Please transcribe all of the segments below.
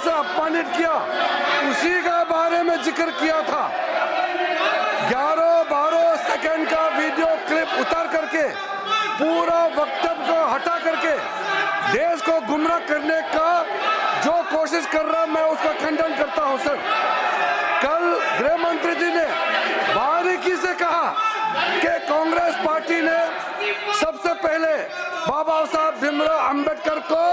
से अपमानित किया, उसी का बारे में जिक्र किया था। 11-12 सेकंड का वीडियो क्लिप उतार करके पूरा वक्तव्य को हटा करके देश को गुमराह करने का जो कोशिश कर रहा, मैं उसका खंडन करता हूं सर। कल गृह मंत्री जी ने बारीकी से कहा कि कांग्रेस पार्टी ने सबसे पहले बाबा साहब भीमराव अंबेडकर को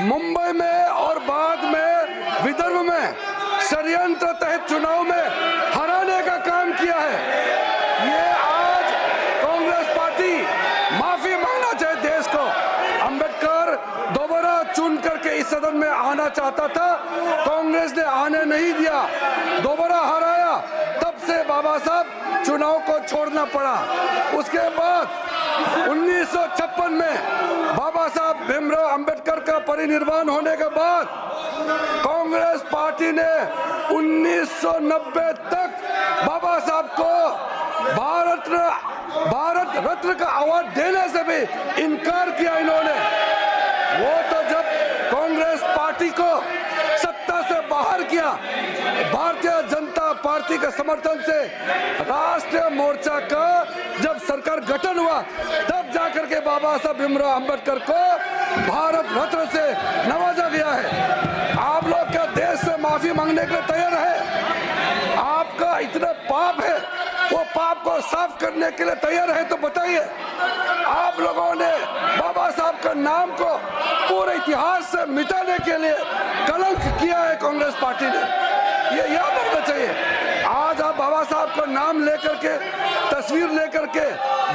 मुंबई में और बाद में विदर्भ में षड्यंत्र तहत चुनाव में हराने का काम किया है। ये आज कांग्रेस पार्टी माफी मांगना चाहे देश को। अंबेडकर दोबारा चुन करके इस सदन में आना चाहता था, कांग्रेस ने आने नहीं दिया, दोबारा हराया, तब से बाबा साहब चुनाव को छोड़ना पड़ा। उसके बाद 1956 में बाबा साहब भीमराव अंबेडकर का परिनिर्वाण होने के बाद कांग्रेस पार्टी ने 1990 तक बाबा साहब को भारत रत्न का अवार्ड देने से भी इनकार किया इन्होंने। वो तो जब कांग्रेस पार्टी को सत्ता से बाहर किया, भारतीय जनता पार्टी के समर्थन से राष्ट्रीय मोर्चा का जब सरकार गठन हुआ, तब जाकर के बाबा साहब भीमराव अंबेडकर को भारत रत्न से नवाजा गया है। आप लोग क्या देश से माफी मांगने के लिए तैयार है? आपका इतना पाप है, वो पाप को साफ करने के लिए तैयार है तो बताइए। आप लोगों ने बाबा साहब का नाम को पूरे इतिहास से मिटाने के लिए कलंक किया है कांग्रेस पार्टी ने, ये याद रखना चाहिए। आज आप बाबा साहब का नाम लेकर के, तस्वीर लेकर के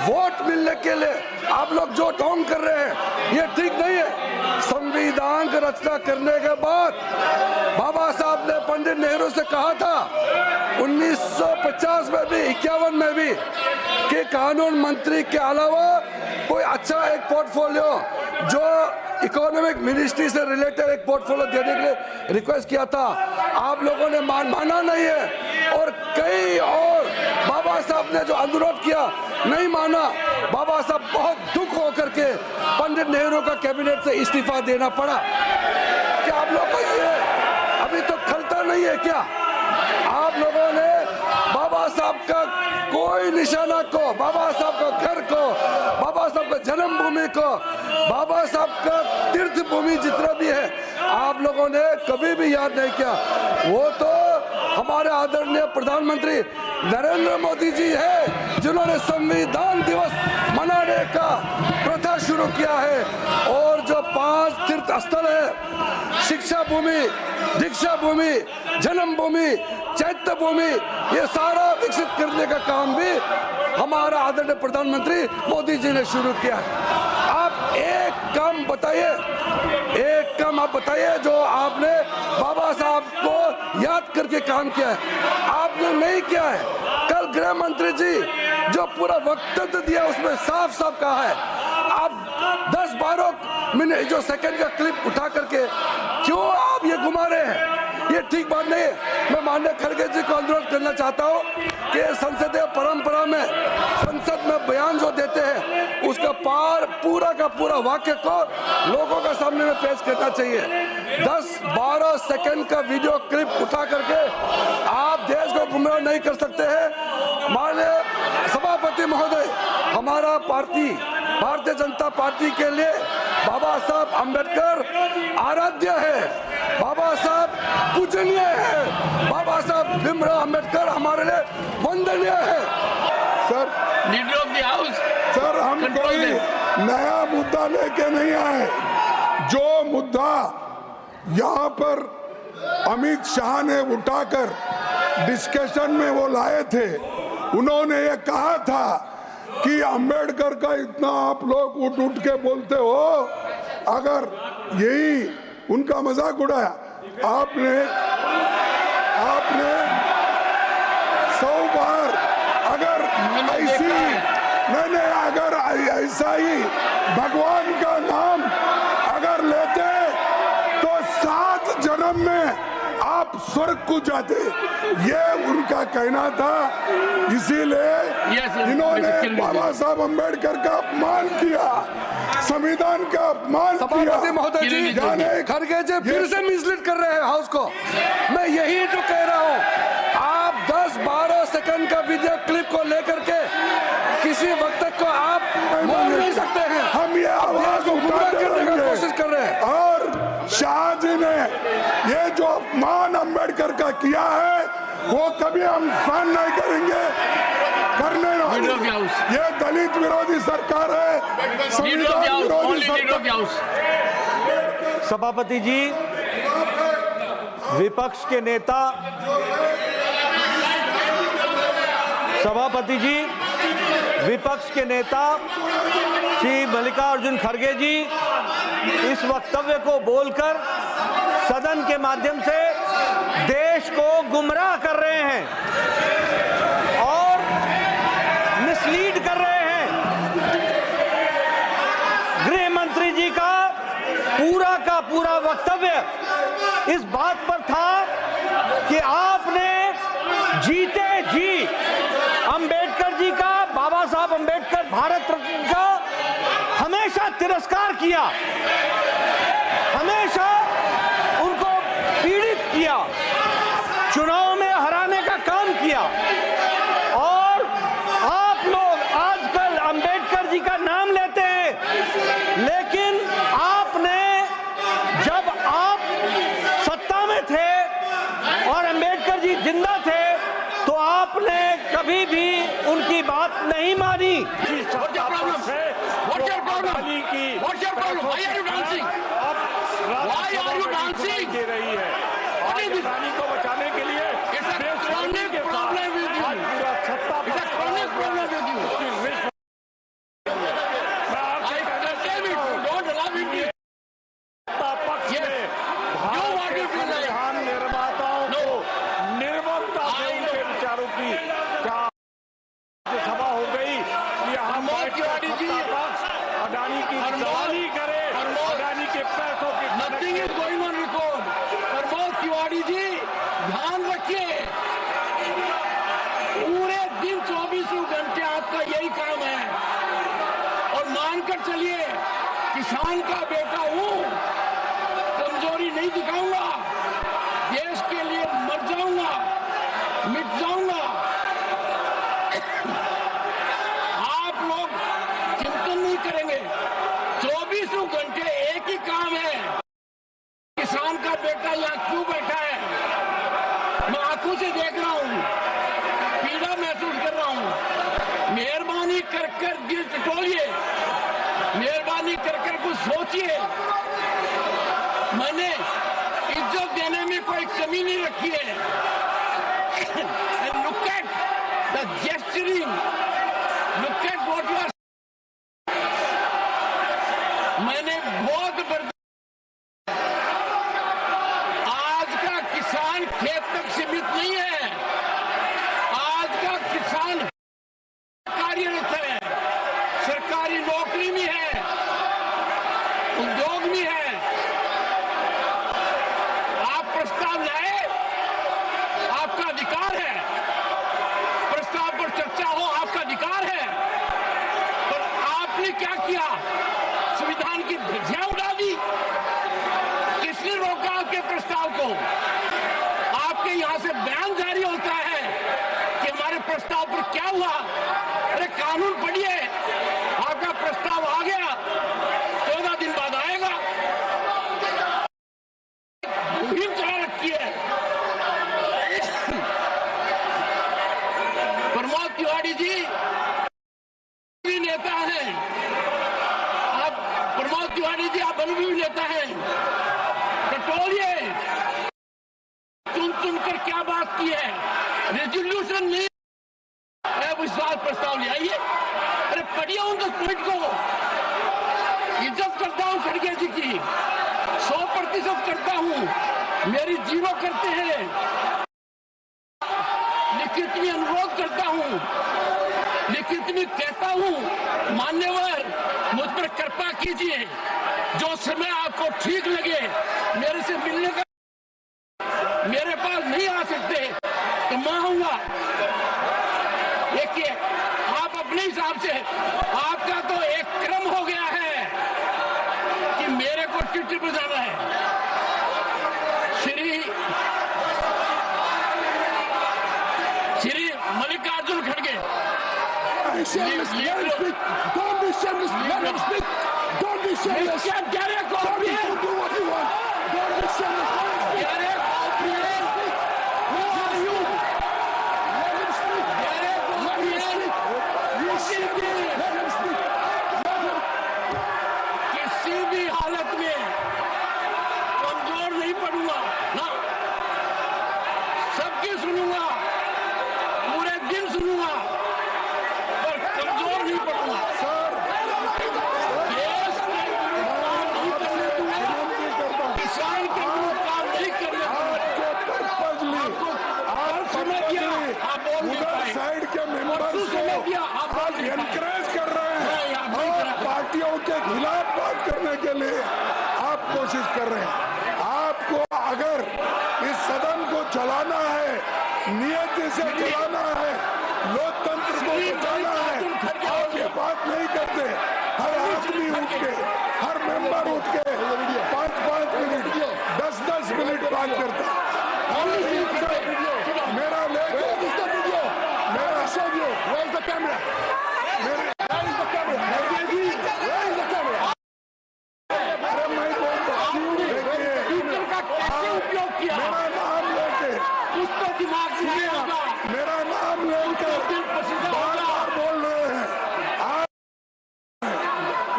वोट मिलने के लिए आप लोग जो ढोंग कर रहे हैं, ये ठीक नहीं है। संविधान की रचना करने के बाद बाबा साहब ने पंडित नेहरू से कहा था 1950 में भी, 51 में भी, कि कानून मंत्री के अलावा कोई अच्छा एक पोर्टफोलियो जो इकोनॉमिक मिनिस्ट्री से रिलेटेड एक पोर्टफोलियो देने के लिए रिक्वेस्ट किया था। आप लोगों ने माना नहीं है, और कई और बाबा साहब ने जो अनुरोध किया नहीं माना। बाबा साहब बहुत दुख होकर के पंडित नेहरू का कैबिनेट से इस्तीफा देना पड़ा। क्या आप लोग को ये अभी तो खलता नहीं है क्या? आप लोगों ने बाबा साहब का कोई निशाना को, बाबा साहब का घर को, बाबा साहब का जन्मभूमि को, बाबा साहब का तीर्थ भूमि जितना भी है, आप लोगों ने कभी भी याद नहीं किया। वो तो हमारे आदरणीय प्रधानमंत्री नरेंद्र मोदी जी है जिन्होंने संविधान दिवस मनाने का प्रथा शुरू किया है, और जो 5 तीर्थ स्थल है, शिक्षा भूमि, दीक्षा भूमि, जन्मभूमि, चैत्य भूमि, ये सारा विकसित करने का काम भी हमारा आदरणीय प्रधानमंत्री मोदी जी ने शुरू किया है। आप एक काम बताइए, एक काम आप बताइए जो आपने बाबा साहब को याद करके काम किया है। आपने नहीं किया है। कल गृह मंत्री जी जो पूरा वक्तव्य दिया उसमें साफ साफ कहा है, आप 10-12 मिनट जो सेकंड का क्लिप उठा करके क्यों आप ये घुमा रहे हैं? ये ठीक बात नहीं है। मैं माननीय खड़गे जी को अनुरोध करना चाहता हूँ कि संसदीय परंपरा में संसद में बयान जो देते हैं उसका पूरा का पूरा वाक्य को लोगों के सामने में पेश करना चाहिए। 10-12 सेकंड का वीडियो क्लिप उठा करके आप देश को गुमराह नहीं कर सकते हैं। माननीय सभापति महोदय, हमारा पार्टी भारतीय जनता पार्टी के लिए बाबा साहब अंबेडकर आराध्य है, बाबा साहब पूजनीय है, बाबा साहब भीमराव अंबेडकर हमारे लिए वंदनीय है। Sir, leader of the house, sir हम कोई नया मुद्दा लेके नहीं आए। जो मुद्दा यहाँ पर अमित शाह ने उठाकर डिस्कशन में वो लाए थे, उन्होंने ये कहा था कि अंबेडकर का इतना आप लोग उठ उठ के बोलते हो, अगर यही उनका मजाक उड़ाया आपने 100 बार, अगर ऐसी मैंने अगर ऐसा ही भगवान का नाम अगर लेते तो 7 जन्म में आप स्वर्ग को जाते, ये उनका कहना था। इसीलिए इन्होंने बाबा साहब अंबेडकर का अपमान किया, संविधान का अपमान किया। सभापति महोदय जी, खड़गे जी फिर से मिसलीड कर रहे मैं यही जो कह रहा हूं, आप 10-12 सेकंड का वीडियो क्लिप को लेकर के किसी वक्त तक को आप बोल नहीं सकते हैं। हम ये आवाज को गुमराह करने का उठाएंगे। कोशिश कर रहे हैं। और शाह जी ने ये जो अपमान अम्बेडकर का किया है वो कभी हम सहन नहीं करेंगे, करने वाली ये दलित विरोधी सरकार है, संविधान विरोधी सरकार। सभापति जी, विपक्ष के नेता श्री मल्लिकार्जुन खड़गे जी इस वक्तव्य को बोलकर सदन के माध्यम से देश को गुमराह कर रहे हैं और मिसलीड कर रहे हैं। गृह मंत्री जी का पूरा वक्तव्य इस बात पर था कि आपने जीते जी अंबेडकर जी का, बाबा साहब अंबेडकर भारत रत्न का हमेशा तिरस्कार किया, हमेशा उनको पीड़ित किया, चुनाव में हराने का काम किया। और आप लोग आजकल अंबेडकर जी का नाम लेते हैं, लेकिन आपने जब आप सत्ता में थे और अंबेडकर जी जिंदा थे तो आपने कभी भी उनकी बात नहीं मानी। राजधानी को बचाने के लिए निर्माताओं को निर्ममता से उनके विचारों की सभा हो गई। यहाँ अडानी की दलाली करे, अडानी के पैसों की nothing is going on record. Pramod Tiwari ji ध्यान रखिए, पूरे दिन 24 घंटे आपका यही काम है और मानकर चलिए किसान का बेटा हूं, कमजोरी नहीं दिखाऊंगा, देश के लिए मर जाऊंगा, मिट जाऊंगा। आप लोग चिंतन नहीं करेंगे, 24 घंटे एक ही काम है, किसान का बेटा यहाँ क्यों बैठा है, मैं आंखों से देख रहा हूँ, पीड़ा महसूस कर रहा हूँ। मेहरबानी कर कर दिल टटोलिए, मेहरबानी कर कर कुछ सोचिए। मैंने इज्जत देने में कोई कमी नहीं रखी है। And look at the gesturing, look at what you are। मैंने बहुत आज का किसान खेत तक सीमित नहीं है, आज का किसान कार्यरत है, सरकारी नौकरी में है, उद्योग में है। आप प्रस्ताव लाए, आपका अधिकार है, प्रस्ताव पर चर्चा हो आपका अधिकार है, पर आपने क्या किया, संविधान की ध्वजा उड़ा दी। किसने रोका आपके प्रस्ताव को? आपके यहां से बयान जारी होता है कि हमारे प्रस्ताव पर क्या हुआ। अरे कानून पढ़िए, आपका प्रस्ताव आ गया, 14 दिन बाद आएगा। मुहिम चला रखी है। प्रमोद तिवारी जी भी नेता हैं, आप प्रमोद तिवारी जी आप अनुभवी नेता हैं, टटोलिए, चुन चुनकर क्या बात की है, रेजोल्यूशन नहीं, विश्वास प्रस्ताव ले आइए। अरे पढ़िए उन 10 पॉइंट को। इज्जत करता हूं खड़गे जी की, 100% करता हूं, मेरी जीरो करते हैं, लिखित में अनुरोध करता हूं, लिखित में कहता हूं, मान्यवर मुझ पर कृपा कीजिए, जो समय आपको ठीक लगे मेरे से मिलने का, मेरे पास नहीं आ सकते तो मैं आऊंगा। देखिए आप अपने हिसाब से, आपका तो एक क्रम हो गया है कि मेरे को चिट्ठी बजाना है। Shri shameless. Let him speak. Don't be shameless. Let him speak. Don't be shameless. क्या कह रहे Don't be, do what you want. Don't be shameless. Let him speak. कह रहे Who are you? Let him speak. Let him speak. You should be. Let him speak. Let him. किसी भी हालत में कमजोर नहीं पड़ूंगा ना, सबकी सुनूंगा, पूरे दिन सुनूंगा, पर कमजोर नहीं पड़ूंगा। देश के विरुद्ध काम नहीं करने दूंगा, किसान के विरुद्ध काम नहीं करने दूंगा। आप समझ गया, आप बोल नहीं उधर पाए। साइड के मेंबर्स परसों समझ गया, आप को बोल आप नहीं पाए। एनकरेज कर रहे नहीं, आप हैं नहीं और कर रहे। पार्टियों के खिलाफ बात करने के लिए आप कोशिश कर रहे हैं। आपको अगर इस सदन को चलाना है, नियति से चलाना है, लोकतंत्र को बचाना है, आप ये बात नहीं करते। हर आदमी उठ के, हर मेंबर उठ के 5-5 मिनट, 10-10 मिनट बात करता है। मेरा लेके मेरा Where's the camera? Where is the camera? Where is the camera? अरे मैं बोलता हूँ, देखिए, ट्विटर का कैसे उपयोग किया, मेरा नाम लेके कुछ तो दिमाग में नहीं होगा। मेरा नाम लेकर बार बार बोल रहे हैं आप।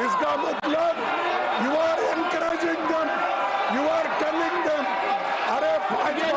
इसका मतलब you are encouraging them, you are telling them